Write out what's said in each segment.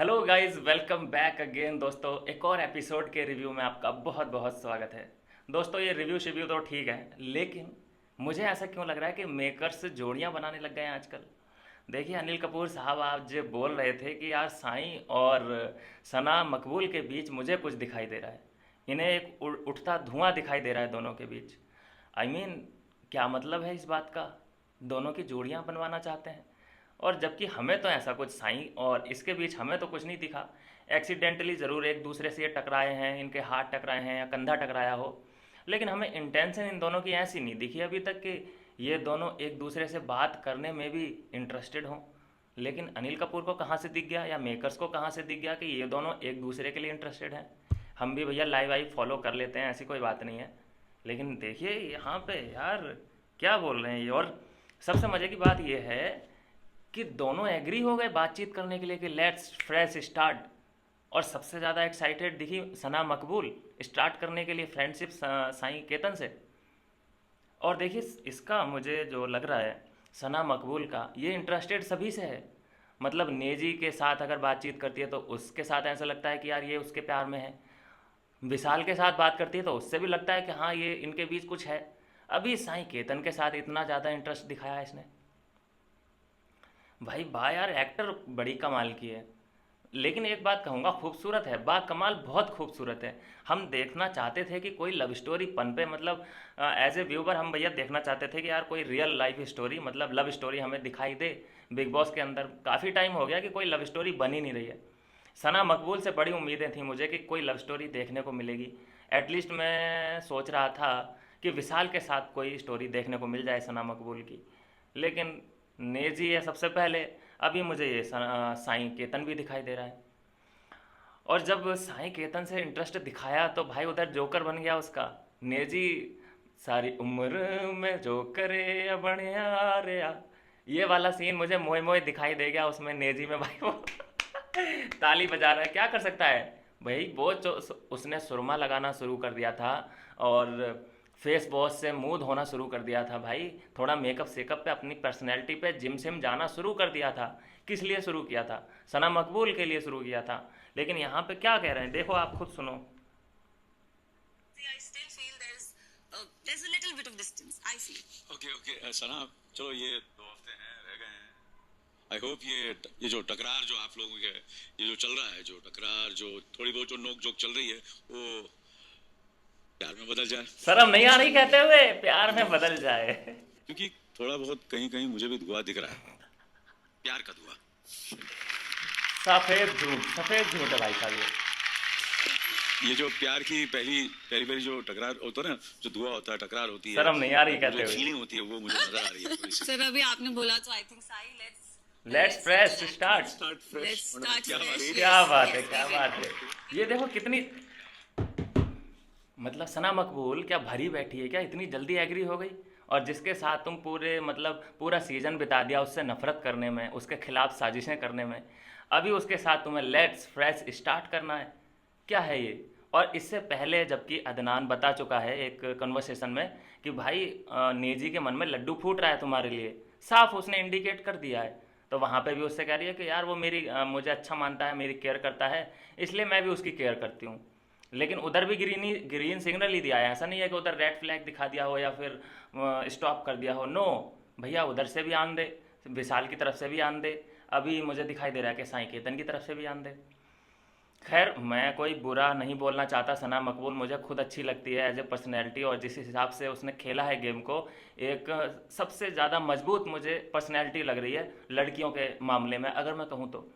Hello guys, welcome back again दोस्तों। एक और एपिसोड के रिव्यू में आपका बहुत बहुत स्वागत है। दोस्तों, ये रिव्यू शिव्यू तो ठीक है, लेकिन मुझे ऐसा क्यों लग रहा है कि मेकर्स जोड़ियां बनाने लग गए हैं आजकल। देखिए, अनिल कपूर साहब आज जो बोल रहे थे कि यार साईं और सना मकबूल के बीच मुझे कुछ दिखाई दे रहा है। इन्हें एक उठता धुआं दिखाई दे रहा है दोनों के बीच। आई मीन, क्या मतलब है इस बात का? दोनों की जोड़ियां बनवाना चाहते हैं। और जबकि हमें तो ऐसा कुछ साईं और इसके बीच हमें तो कुछ नहीं दिखा। एक्सीडेंटली ज़रूर एक दूसरे से ये टकराए हैं, इनके हाथ टकराए हैं या कंधा टकराया हो, लेकिन हमें इंटेंशन इन दोनों की ऐसी नहीं दिखी अभी तक कि ये दोनों एक दूसरे से बात करने में भी इंटरेस्टेड हों। लेकिन अनिल कपूर को कहाँ से दिख गया या मेकर्स को कहाँ से दिख गया कि ये दोनों एक दूसरे के लिए इंटरेस्टेड हैं? हम भी भैया लाइव आई फॉलो कर लेते हैं, ऐसी कोई बात नहीं है। लेकिन देखिए यहाँ पे यार, क्या बोल रहे हैं ये। और सबसे मज़े की बात ये है कि दोनों एग्री हो गए बातचीत करने के लिए कि लेट्स फ्रेश स्टार्ट। और सबसे ज़्यादा एक्साइटेड दिखी सना मकबूल स्टार्ट करने के लिए फ्रेंडशिप साईं केतन से। और देखिए, इसका मुझे जो लग रहा है सना मकबूल का, ये इंटरेस्टेड सभी से है। मतलब नेजी के साथ अगर बातचीत करती है तो उसके साथ ऐसा लगता है कि यार ये उसके प्यार में है। विशाल के साथ बात करती है तो उससे भी लगता है कि हाँ, ये इनके बीच कुछ है। अभी साईं केतन के साथ इतना ज़्यादा इंटरेस्ट दिखाया है इसने। भाई वाह यार, एक्टर बड़ी कमाल की है। लेकिन एक बात कहूँगा, खूबसूरत है, बा कमाल बहुत खूबसूरत है। हम देखना चाहते थे कि कोई लव स्टोरी पन पे, मतलब एज ए व्यूवर हम भैया देखना चाहते थे कि यार कोई रियल लाइफ स्टोरी, मतलब लव स्टोरी हमें दिखाई दे। बिग बॉस के अंदर काफ़ी टाइम हो गया कि कोई लव स्टोरी बनी नहीं रही है। सना मकबूल से बड़ी उम्मीदें थी मुझे कि कोई लव स्टोरी देखने को मिलेगी। एटलीस्ट मैं सोच रहा था कि विशाल के साथ कोई स्टोरी देखने को मिल जाए सना मकबूल की। लेकिन नेजी है सबसे पहले, अभी मुझे ये साईं केतन भी दिखाई दे रहा है। और जब साईं केतन से इंटरेस्ट दिखाया तो भाई उधर जोकर बन गया उसका। नेजी सारी उम्र में जोकर बनिया रे आ। ये वाला सीन मुझे मोए मोए दिखाई दे गया उसमें, नेजी में भाई वो ताली बजा रहा है, क्या कर सकता है भाई वो जो उसने सुरमा लगाना शुरू कर दिया था और फेस वॉश से मुंह धोना शुरू कर दिया था भाई। थोड़ा मेकअप सेकअप पे, अपनी पर्सनैलिटी पे जिम सिम जाना शुरू कर दिया था। किस लिए शुरू किया था? सना मकबूल के लिए शुरू किया था। लेकिन यहाँ पे क्या कह रहे हैं देखो, आप खुद सुनो। See, I still feel there's a little bit of distance. I feel. Okay okay Sana, चलो ये 2 हफ्ते हैं रह गए हैं। आई होप ये जो टकरार जो आप लोगों के ये जो चल रहा है, जो टकरार जो थोड़ी बहुत जो नोक जोक चल रही है, वो प्यार में बदल जाए। शर्म नहीं आ रही कहते हुए प्यार में बदल जाए? क्योंकि थोड़ा बहुत कहीं कहीं मुझे भी धुआं दिख रहा है, प्यार का धुआं। सफेद झूठ, सफेद झूठ है भाई साहब ये। ये जो प्यार की पहली पहली पहली जो टकरार होता है ना, जो धुआं होता है, टकरार होती है, शर्म नहीं आ रही जो कहते हुए? फीलिंग होती है, वो मुझे नजर आ रही है थोड़ी सी। सर अभी आपने बोला तो I think Sai let's fresh start. Start let's fresh. start क्या बात fresh. है? क्या बात है, Yes, क्या we बात है। ये देखो कितनी, मतलब सना मकबूल क्या भरी बैठी है क्या, इतनी जल्दी एग्री हो गई। और जिसके साथ तुम पूरे, मतलब पूरा सीजन बिता दिया उससे नफरत करने में, उसके खिलाफ साजिशें करने में, अभी उसके साथ तुम्हें लेट्स फ्रेश स्टार्ट करना है? क्या है ये? और इससे पहले जबकि अदनान बता चुका है एक कन्वर्सेशन में कि भाई नेजी के मन में लड्डू फूट रहा है तुम्हारे लिए, साफ उसने इंडिकेट कर दिया है। तो वहाँ पे भी उससे कह रही है कि यार वो मेरी मुझे अच्छा मानता है, मेरी केयर करता है, इसलिए मैं भी उसकी केयर करती हूँ। लेकिन उधर भी ग्रीन सिग्नल ही दिया है, ऐसा नहीं है कि उधर रेड फ्लैग दिखा दिया हो या फिर स्टॉप कर दिया हो। नो भैया, उधर से भी आन दे, विशाल की तरफ से भी आन दे, अभी मुझे दिखाई दे रहा है कि साईं केतन की तरफ से भी आन दे। खैर, मैं कोई बुरा नहीं बोलना चाहता, सना मकबूल मुझे खुद अच्छी लगती है एज ए पर्सनैलिटी, और जिस हिसाब से उसने खेला है गेम को, एक सबसे ज़्यादा मजबूत मुझे पर्सनैलिटी लग रही है लड़कियों के मामले में, अगर मैं कहूँ तो।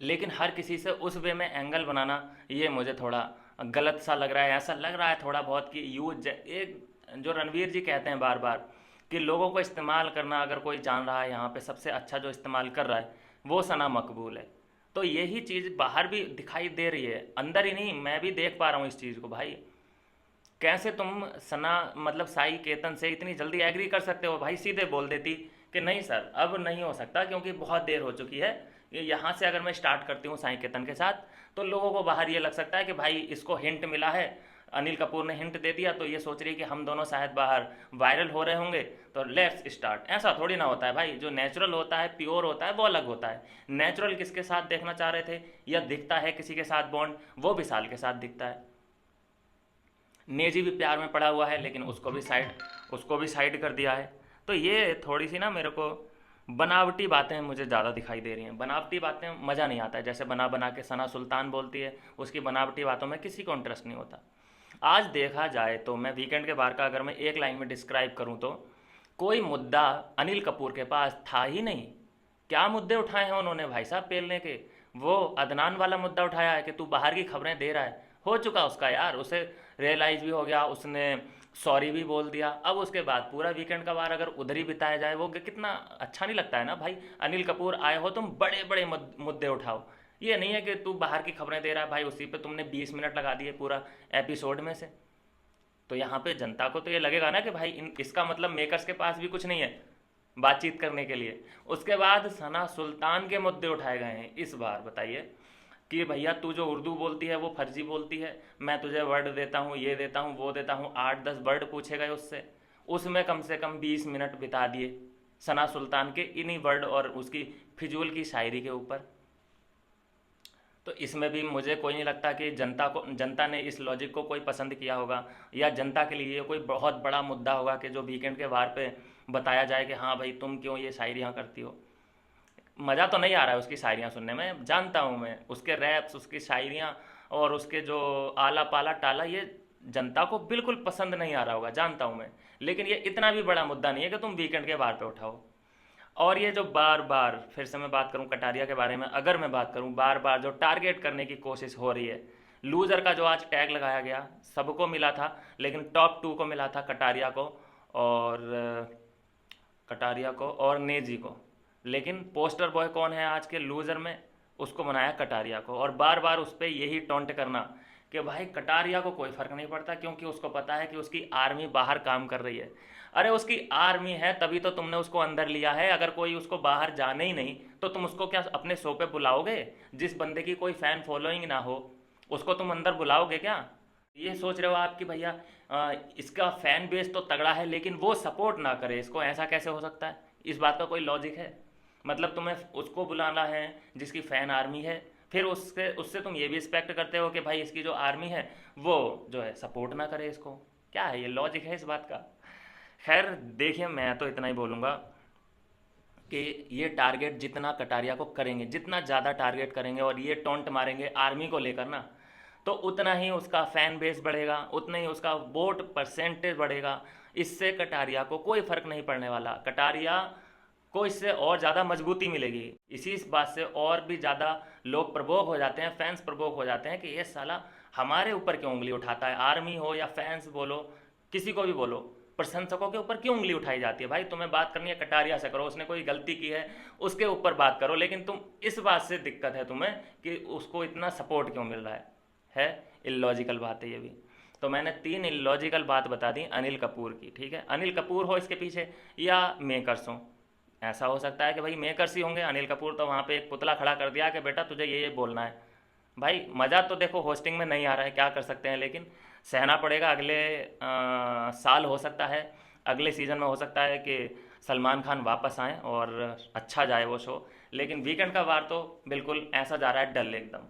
लेकिन हर किसी से उस वे में एंगल बनाना, ये मुझे थोड़ा गलत सा लग रहा है। ऐसा लग रहा है थोड़ा बहुत कि यूज, एक जो रणवीर जी कहते हैं बार बार कि लोगों को इस्तेमाल करना, अगर कोई जान रहा है यहाँ पे सबसे अच्छा जो इस्तेमाल कर रहा है वो सना मकबूल है। तो यही चीज़ बाहर भी दिखाई दे रही है, अंदर ही नहीं, मैं भी देख पा रहा हूँ इस चीज़ को। भाई कैसे तुम सना, मतलब साई केतन से इतनी जल्दी एग्री कर सकते हो? भाई सीधे बोल देती कि नहीं सर अब नहीं हो सकता क्योंकि बहुत देर हो चुकी है। यहाँ से अगर मैं स्टार्ट करती हूँ साई केतन के साथ तो लोगों को बाहर ये लग सकता है कि भाई इसको हिंट मिला है अनिल कपूर ने हिंट दे दिया तो ये सोच रही है कि हम दोनों शायद बाहर वायरल हो रहे होंगे, तो लेट्स स्टार्ट। ऐसा थोड़ी ना होता है भाई, जो नेचुरल होता है, प्योर होता है, वो अलग होता है। नेचुरल किसके साथ देखना चाह रहे थे, या दिखता है किसी के साथ बॉन्ड, वो विशाल के साथ दिखता है। नेजी भी प्यार में पड़ा हुआ है, लेकिन उसको भी साइड कर दिया है। तो ये थोड़ी सी ना मेरे को बनावटी बातें मुझे ज़्यादा दिखाई दे रही हैं। बनावटी बातें मज़ा नहीं आता है, जैसे बना बना के सना सुल्तान बोलती है, उसकी बनावटी बातों में किसी को इंटरेस्ट नहीं होता। आज देखा जाए तो मैं वीकेंड के बाहर का अगर मैं एक लाइन में डिस्क्राइब करूं तो कोई मुद्दा अनिल कपूर के पास था ही नहीं। क्या मुद्दे उठाए हैं उन्होंने भाई साहब पेलने के? वो अदनान वाला मुद्दा उठाया है कि तू बाहर की खबरें दे रहा है, हो चुका उसका यार, उसे रियलाइज भी हो गया, उसने सॉरी भी बोल दिया। अब उसके बाद पूरा वीकेंड का बार अगर उधर ही बिताया जाए, वो कितना अच्छा नहीं लगता है ना भाई। अनिल कपूर आए हो तुम, बड़े बड़े मुद्दे उठाओ। ये नहीं है कि तू बाहर की खबरें दे रहा है भाई, उसी पे तुमने 20 मिनट लगा दिए पूरा एपिसोड में से। तो यहाँ पे जनता को तो ये लगेगा ना कि भाई इसका मतलब मेकर्स के पास भी कुछ नहीं है बातचीत करने के लिए। उसके बाद सना सुल्तान के मुद्दे उठाए गए हैं इस बार। बताइए कि भैया तू जो उर्दू बोलती है वो फर्जी बोलती है, मैं तुझे वर्ड देता हूँ, ये देता हूँ, वो देता हूँ, 8-10 वर्ड पूछे गए उससे, उसमें कम से कम 20 मिनट बिता दिए सना सुल्तान के इन्हीं वर्ड और उसकी फिजूल की शायरी के ऊपर। तो इसमें भी मुझे कोई नहीं लगता कि जनता ने इस लॉजिक को कोई पसंद किया होगा, या जनता के लिए कोई बहुत बड़ा मुद्दा होगा कि जो वीकेंड के बार पे बताया जाए कि हाँ भाई तुम क्यों ये शायरियाँ करती हो। मज़ा तो नहीं आ रहा है उसकी शायरियाँ सुनने में, जानता हूँ मैं, उसके रैप्स, उसकी शायरियाँ और उसके जो आला पाला टाला, ये जनता को बिल्कुल पसंद नहीं आ रहा होगा, जानता हूँ मैं। लेकिन ये इतना भी बड़ा मुद्दा नहीं है कि तुम वीकेंड के बार पे उठाओ। और ये जो बार बार, फिर से मैं बात करूं कटारिया के बारे में, अगर मैं बात करूं बार बार जो टारगेट करने की कोशिश हो रही है, लूज़र का जो आज टैग लगाया गया सबको मिला था, लेकिन टॉप 2 को मिला था, कटारिया को और नेजी को। लेकिन पोस्टर बॉय कौन है आज के लूज़र में, उसको बनाया कटारिया को। और बार बार उस पर यही टॉन्ट करना कि भाई कटारिया को कोई फ़र्क नहीं पड़ता क्योंकि उसको पता है कि उसकी आर्मी बाहर काम कर रही है। अरे उसकी आर्मी है तभी तो तुमने उसको अंदर लिया है। अगर कोई उसको बाहर जाने ही नहीं तो तुम उसको क्या अपने शो पे बुलाओगे? जिस बंदे की कोई फ़ैन फॉलोइंग ना हो उसको तुम अंदर बुलाओगे क्या? ये सोच रहे हो आप कि भैया इसका फ़ैन बेस तो तगड़ा है लेकिन वो सपोर्ट ना करे इसको, ऐसा कैसे हो सकता है? इस बात का कोई लॉजिक है? मतलब तुम्हें उसको बुलाना है जिसकी फ़ैन आर्मी है, फिर उससे तुम ये भी एक्सपेक्ट करते हो कि भाई इसकी जो आर्मी है वो जो है सपोर्ट ना करे इसको। क्या है ये लॉजिक है इस बात का? खैर देखिए, मैं तो इतना ही बोलूँगा कि ये टारगेट जितना कटारिया को करेंगे, जितना ज़्यादा टारगेट करेंगे और ये टॉन्ट मारेंगे आर्मी को लेकर ना, तो उतना ही उसका फ़ैन बेस बढ़ेगा, उतना ही उसका वोट परसेंटेज बढ़ेगा। इससे कटारिया को कोई फ़र्क नहीं पड़ने वाला। कटारिया को इससे और ज़्यादा मजबूती मिलेगी। इसी इस बात से और भी ज़्यादा लोग प्रवोक हो जाते हैं, फैंस प्रवोक हो जाते हैं कि ये साला हमारे ऊपर क्यों उंगली उठाता है। आर्मी हो या फैंस बोलो, किसी को भी बोलो, प्रशंसकों के ऊपर क्यों उंगली उठाई जाती है? भाई तुम्हें बात करनी है कटारिया से करो, उसने कोई गलती की है उसके ऊपर बात करो, लेकिन तुम इस बात से दिक्कत है तुम्हें कि उसको इतना सपोर्ट क्यों मिल रहा है इलॉजिकल बात है ये भी। तो मैंने 3 इलॉजिकल बात बता दी अनिल कपूर की, ठीक है। अनिल कपूर हो इसके पीछे या मेकर्स हो। ऐसा हो सकता है कि भाई मेकर्स ही होंगे, अनिल कपूर तो वहाँ पे एक पुतला खड़ा कर दिया कि बेटा तुझे ये बोलना है। भाई मज़ा तो देखो होस्टिंग में नहीं आ रहा है, क्या कर सकते हैं, लेकिन सहना पड़ेगा। अगले साल हो सकता है, अगले सीज़न में हो सकता है कि सलमान खान वापस आएँ और अच्छा जाए वो शो। लेकिन वीकेंड का वार तो बिल्कुल ऐसा जा रहा है डल एकदम।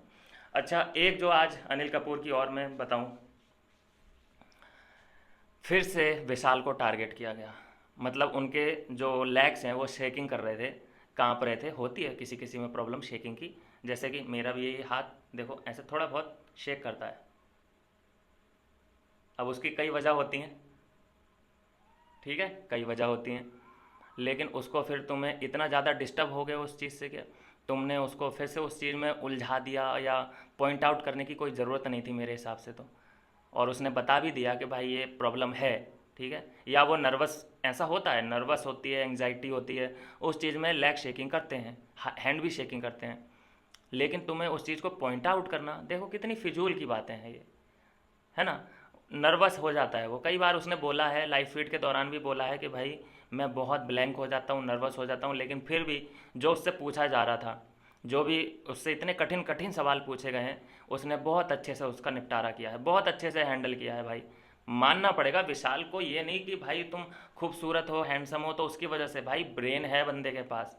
अच्छा, एक जो आज अनिल कपूर की और मैं बताऊं, फिर से विशाल को टारगेट किया गया। मतलब उनके जो लेग्स हैं वो शेकिंग कर रहे थे, कांप रहे थे। होती है किसी किसी में प्रॉब्लम शेकिंग की, जैसे कि मेरा भी ये हाथ देखो ऐसे थोड़ा बहुत शेक करता है। अब उसकी कई वजह होती हैं, ठीक है, कई वजह होती हैं, लेकिन उसको फिर तुम्हें इतना ज़्यादा डिस्टर्ब हो गए उस चीज़ से कि तुमने उसको फिर से उस चीज़ में उलझा दिया, या पॉइंट आउट करने की कोई ज़रूरत नहीं थी मेरे हिसाब से तो। और उसने बता भी दिया कि भाई ये प्रॉब्लम है, ठीक है। या वो नर्वस, ऐसा होता है, नर्वस होती है, एंग्जाइटी होती है, उस चीज़ में लेग शेकिंग करते हैं, हैंड भी शेकिंग करते हैं। लेकिन तुम्हें उस चीज़ को पॉइंट आउट करना, देखो कितनी फिजूल की बातें हैं ये, है ना। नर्वस हो जाता है वो, कई बार उसने बोला है, लाइव फीड के दौरान भी बोला है कि भाई मैं बहुत ब्लैंक हो जाता हूँ, नर्वस हो जाता हूँ। लेकिन फिर भी जो उससे पूछा जा रहा था जो भी उससे इतने कठिन कठिन सवाल पूछे गए हैं उसने बहुत अच्छे से उसका निपटारा किया है, बहुत अच्छे से हैंडल किया है भाई। मानना पड़ेगा विशाल को, ये नहीं कि भाई तुम खूबसूरत हो हैंडसम हो तो उसकी वजह से, भाई ब्रेन है बंदे के पास।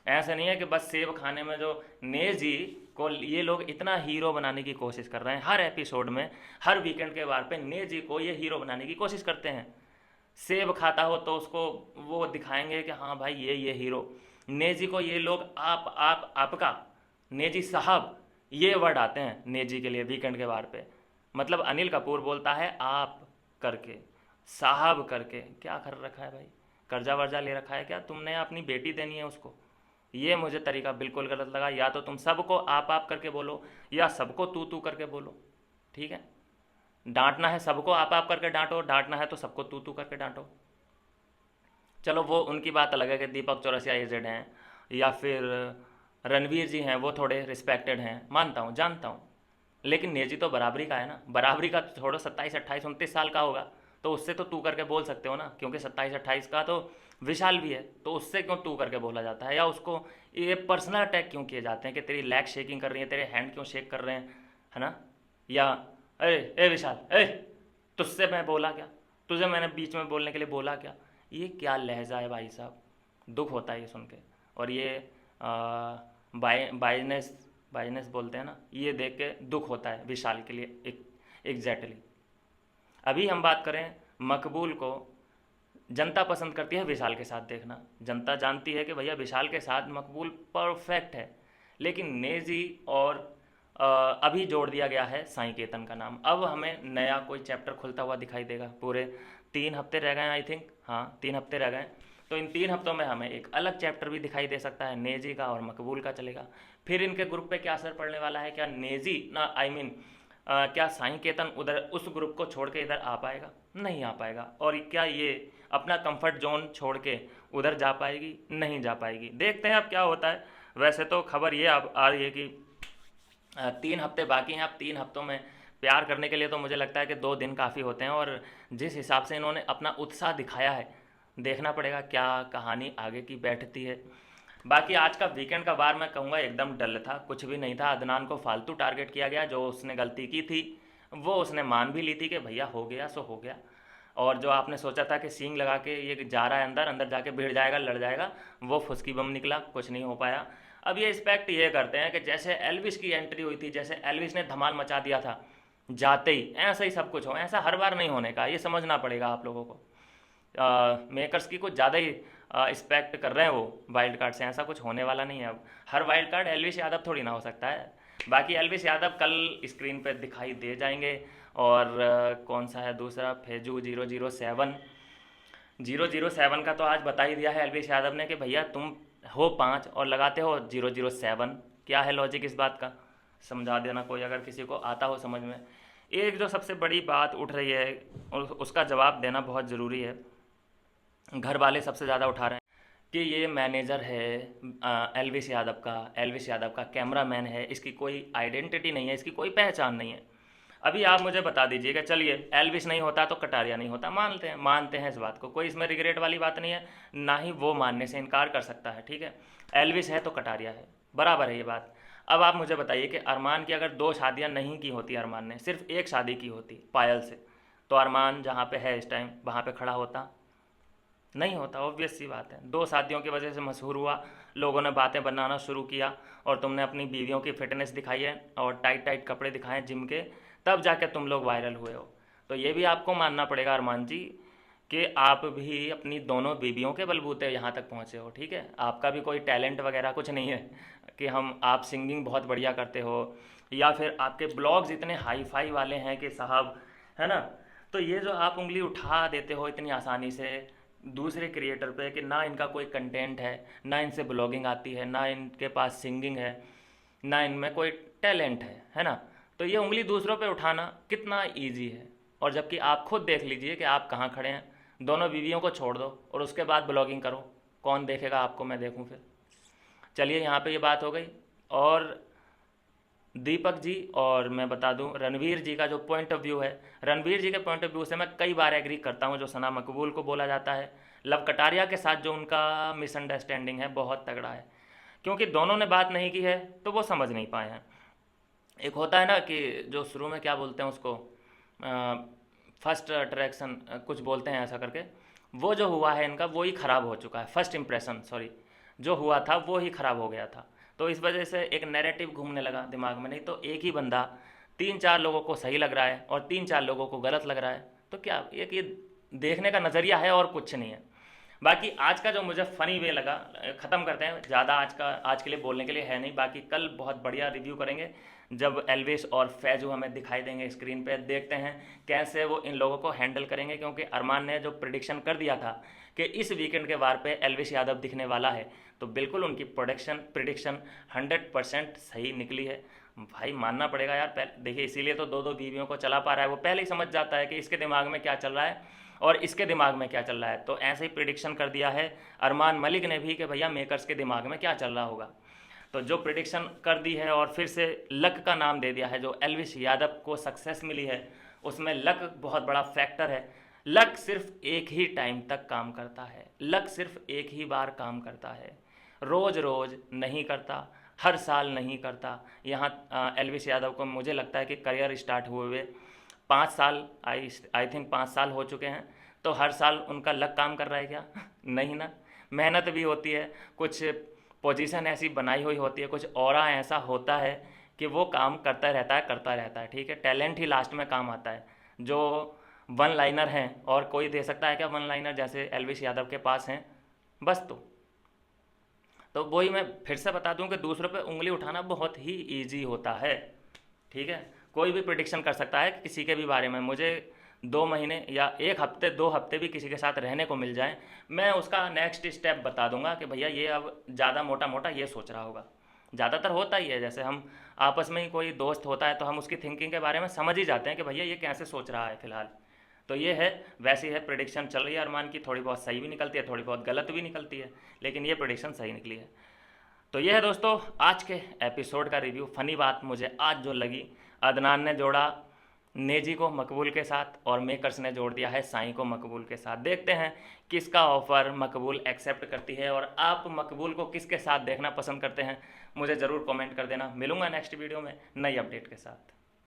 ऐसा नहीं है कि बस सेब खाने में। जो नेजी को ये लोग इतना हीरो बनाने की कोशिश कर रहे हैं, हर एपिसोड में हर वीकेंड के वार पे नेजी को ये हीरो बनाने की कोशिश करते हैं। सेब खाता हो तो उसको वो दिखाएंगे कि हाँ भाई ये हीरो। नेजी को ये लोग आप आपका, नेजी साहब, ये वर्ड आते हैं नेजी के लिए वीकेंड के वार पे। मतलब अनिल कपूर बोलता है आप करके, साहब करके। क्या कर रखा है भाई, कर्जा वर्जा ले रखा है क्या तुमने? अपनी बेटी देनी है उसको। ये मुझे तरीका बिल्कुल गलत लगा। या तो तुम सबको आप करके बोलो या सबको तू करके बोलो, ठीक है। डांटना है सबको आप करके डांटो, डांटना है तो सबको तू करके डांटो। चलो वो उनकी बात अलग है कि दीपक चौरसिया एजेड हैं या फिर रणवीर जी हैं, वो थोड़े रिस्पेक्टेड हैं, मानता हूँ, जानता हूँ। लेकिन नेजी तो बराबरी का है ना, बराबरी का तो छोड़ो, 27 28 29 साल का होगा तो उससे तो तू करके बोल सकते हो ना, क्योंकि 27 28 का तो विशाल भी है, तो उससे क्यों तू करके बोला जाता है? या उसको ये पर्सनल अटैक क्यों किए जाते हैं कि तेरी लेग शेकिंग कर रही है, तेरे हैंड क्यों शेक कर रहे हैं, है ना? या अरे ए विशाल, ए तुझसे मैं बोला क्या, तुझे मैंने बीच में बोलने के लिए बोला क्या? ये क्या लहजा है भाई साहब, दुख होता है ये सुन के। और ये बाइजनेस बाइजनेस बोलते हैं ना, ये देख के दुख होता है विशाल के लिए एक एग्जैक्टली। अभी हम बात करें मकबूल को, जनता पसंद करती है विशाल के साथ देखना। जनता जानती है कि भैया विशाल के साथ मकबूल परफेक्ट है। लेकिन नेजी और अभी जोड़ दिया गया है साईं केतन का नाम। अब हमें नया कोई चैप्टर खुलता हुआ दिखाई देगा। पूरे 3 हफ्ते रह गए आई थिंक, हाँ 3 हफ्ते रह गए। तो इन 3 हफ्तों में हमें एक अलग चैप्टर भी दिखाई दे सकता है, नेजी का और मकबूल का चलेगा। फिर इनके ग्रुप पे क्या असर पड़ने वाला है, क्या नेजी ना आई मीन क्या साईं केतन उधर उस ग्रुप को छोड़ के इधर आ पाएगा? नहीं आ पाएगा। और क्या ये अपना कंफर्ट जोन छोड़ के उधर जा पाएगी? नहीं जा पाएगी। देखते हैं अब क्या होता है। वैसे तो खबर ये अब आ रही है कि 3 हफ्ते बाकी हैं। अब 3 हफ्तों में प्यार करने के लिए तो मुझे लगता है कि 2 दिन काफ़ी होते हैं। और जिस हिसाब से इन्होंने अपना उत्साह दिखाया है, देखना पड़ेगा क्या कहानी आगे की बैठती है। बाकी आज का वीकेंड का वार मैं कहूँगा एकदम डल था, कुछ भी नहीं था। अदनान को फालतू टारगेट किया गया, जो उसने गलती की थी वो उसने मान भी ली थी कि भैया हो गया सो हो गया। और जो आपने सोचा था कि सींग लगा के ये जा रहा है अंदर अंदर जाके भिड़ जाएगा, लड़ जाएगा, वो फुसकी बम निकला, कुछ नहीं हो पाया। अब ये एक्सपेक्ट ये करते हैं कि जैसे एल्विस की एंट्री हुई थी, जैसे एल्विस ने धमाल मचा दिया था जाते ही, ऐसा ही सब कुछ हो। ऐसा हर बार नहीं होने का, ये समझना पड़ेगा आप लोगों को। मेकर्स की कुछ ज़्यादा ही एक्सपेक्ट कर रहे हैं वो वाइल्ड कार्ड से। ऐसा कुछ होने वाला नहीं है। अब हर वाइल्ड कार्ड एल्विस यादव थोड़ी ना हो सकता है। बाकी एल्विस यादव कल स्क्रीन पे दिखाई दे जाएंगे। और कौन सा है दूसरा, फेजू 007 007 का तो आज बता ही दिया है एल्विस यादव ने कि भैया तुम हो 5 और लगाते हो 007। क्या है लॉजिक इस बात का, समझा देना कोई अगर किसी को आता हो समझ में। एक जो सबसे बड़ी बात उठ रही है और उसका जवाब देना बहुत ज़रूरी है, घर वाले सबसे ज़्यादा उठा रहे हैं कि ये मैनेजर है एल्विस यादव का, एल्विस यादव का कैमरामैन है, इसकी कोई आइडेंटिटी नहीं है, इसकी कोई पहचान नहीं है। अभी आप मुझे बता दीजिए कि चलिए एल्विस नहीं होता तो कटारिया नहीं होता, मानते हैं इस बात को, कोई इसमें रिग्रेट वाली बात नहीं है, ना ही वो मानने से इनकार कर सकता है, ठीक है। एल्विस है तो कटारिया है, बराबर है ये बात। अब आप मुझे बताइए कि अरमान की अगर 2 शादियां नहीं की होती, अरमान ने सिर्फ 1 शादी की होती पायल से, तो अरमान जहाँ पे है इस टाइम वहाँ पे खड़ा होता? नहीं होता। ऑब्वियस सी बात है। 2 शादियों की वजह से मशहूर हुआ, लोगों ने बातें बनाना शुरू किया और तुमने अपनी बीवियों की फिटनेस दिखाई है और टाइट टाइट कपड़े दिखाए जिम के, तब जाके तुम लोग वायरल हुए हो। तो ये भी आपको मानना पड़ेगा अरमान जी कि आप भी अपनी दोनों बीवियों के बलबूते यहाँ तक पहुँचे हो, ठीक है। आपका भी कोई टैलेंट वगैरह कुछ नहीं है कि आप सिंगिंग बहुत बढ़िया करते हो या फिर आपके ब्लॉग्स इतने हाई फाई वाले हैं कि साहब, है ना। तो ये जो आप उंगली उठा देते हो इतनी आसानी से दूसरे क्रिएटर पे कि ना इनका कोई कंटेंट है, ना इनसे ब्लॉगिंग आती है, ना इनके पास सिंगिंग है, ना इनमें कोई टैलेंट है ना। तो ये उंगली दूसरों पे उठाना कितना इजी है। और जबकि आप खुद देख लीजिए कि आप कहाँ खड़े हैं, दोनों बीवियों को छोड़ दो और उसके बाद ब्लॉगिंग करो, कौन देखेगा आपको, मैं देखूँ फिर। चलिए यहाँ पे ये बात हो गई। और दीपक जी और मैं बता दूं रणवीर जी का जो पॉइंट ऑफ व्यू है, रणवीर जी के पॉइंट ऑफ व्यू से मैं कई बार एग्री करता हूं। जो सना मकबूल को बोला जाता है, लव कटारिया के साथ जो उनका मिसअंडरस्टैंडिंग है बहुत तगड़ा है। क्योंकि दोनों ने बात नहीं की है तो वो समझ नहीं पाए हैं। एक होता है ना कि जो शुरू में क्या बोलते हैं उसको, फर्स्ट अट्रैक्शन कुछ बोलते हैं ऐसा करके, वो जो हुआ है इनका वो ही ख़राब हो चुका है। फर्स्ट इम्प्रेशन सॉरी, जो हुआ था वो ही ख़राब हो गया था। तो इस वजह से एक नैरेटिव घूमने लगा दिमाग में, नहीं तो एक ही बंदा 3-4 लोगों को सही लग रहा है और 3-4 लोगों को गलत लग रहा है, तो क्या एक ये देखने का नज़रिया है और कुछ नहीं है। बाकी आज का जो मुझे फ़नी वे लगा, ख़त्म करते हैं, ज़्यादा आज के लिए बोलने के लिए है नहीं। बाकी कल बहुत बढ़िया रिव्यू करेंगे जब एल्विस और फैजू हमें दिखाई देंगे स्क्रीन पे, देखते हैं कैसे वो इन लोगों को हैंडल करेंगे। क्योंकि अरमान ने जो प्रिडिक्शन कर दिया था कि इस वीकेंड के वार पे एल्विस यादव दिखने वाला है, तो बिल्कुल उनकी प्रिडिक्शन 100% सही निकली है। भाई मानना पड़ेगा यार, देखिए इसीलिए तो 2-2 बीवियों को चला पा रहा है। वो पहले ही समझ जाता है कि इसके दिमाग में क्या चल रहा है और इसके दिमाग में क्या चल रहा है। तो ऐसे ही प्रिडिक्शन कर दिया है अरमान मलिक ने भी कि भैया मेकर्स के दिमाग में क्या चल रहा होगा। तो जो प्रिडिक्शन कर दी है और फिर से लक का नाम दे दिया है, जो एल्विस यादव को सक्सेस मिली है उसमें लक बहुत बड़ा फैक्टर है। लक सिर्फ एक ही टाइम तक काम करता है, लक सिर्फ एक ही बार काम करता है, रोज़ रोज़ नहीं करता, हर साल नहीं करता। यहाँ एल्विस यादव को मुझे लगता है कि करियर स्टार्ट हुए 5 साल, आई थिंक 5 साल हो चुके हैं। तो हर साल उनका लक काम कर रहा है क्या? नहीं ना, मेहनत भी होती है, कुछ पोजीशन ऐसी बनाई हुई होती है, कुछ ऑरा ऐसा होता है कि वो काम करता रहता है। ठीक है, टैलेंट ही लास्ट में काम आता है। जो वन लाइनर हैं, और कोई दे सकता है क्या वन लाइनर जैसे एल्विस यादव के पास हैं? बस तो वही मैं फिर से बता दूं कि दूसरों पे उंगली उठाना बहुत ही ईजी होता है। ठीक है, कोई भी प्रिडिक्शन कर सकता है किसी के भी बारे में। मुझे 2 महीने या 1 हफ्ते 2 हफ्ते भी किसी के साथ रहने को मिल जाए, मैं उसका नेक्स्ट स्टेप बता दूंगा कि भैया ये अब ज़्यादा मोटा ये सोच रहा होगा। ज़्यादातर होता ही है, जैसे हम आपस में ही कोई दोस्त होता है तो हम उसकी थिंकिंग के बारे में समझ ही जाते हैं कि भैया ये कैसे सोच रहा है फ़िलहाल। तो ये है, वैसी है प्रिडिक्शन चल रही है अरमान की, थोड़ी बहुत सही भी निकलती है, थोड़ी बहुत गलत भी निकलती है, लेकिन ये प्रिडिक्शन सही निकली है। तो ये है दोस्तों आज के एपिसोड का रिव्यू। फ़नी बात मुझे आज जो लगी, अदनान ने जोड़ा नेजी को मकबूल के साथ और मेकर्स ने जोड़ दिया है साईं को मकबूल के साथ। देखते हैं किसका ऑफ़र मकबूल एक्सेप्ट करती है और आप मकबूल को किसके साथ देखना पसंद करते हैं, मुझे ज़रूर कमेंट कर देना। मिलूंगा नेक्स्ट वीडियो में नई अपडेट के साथ।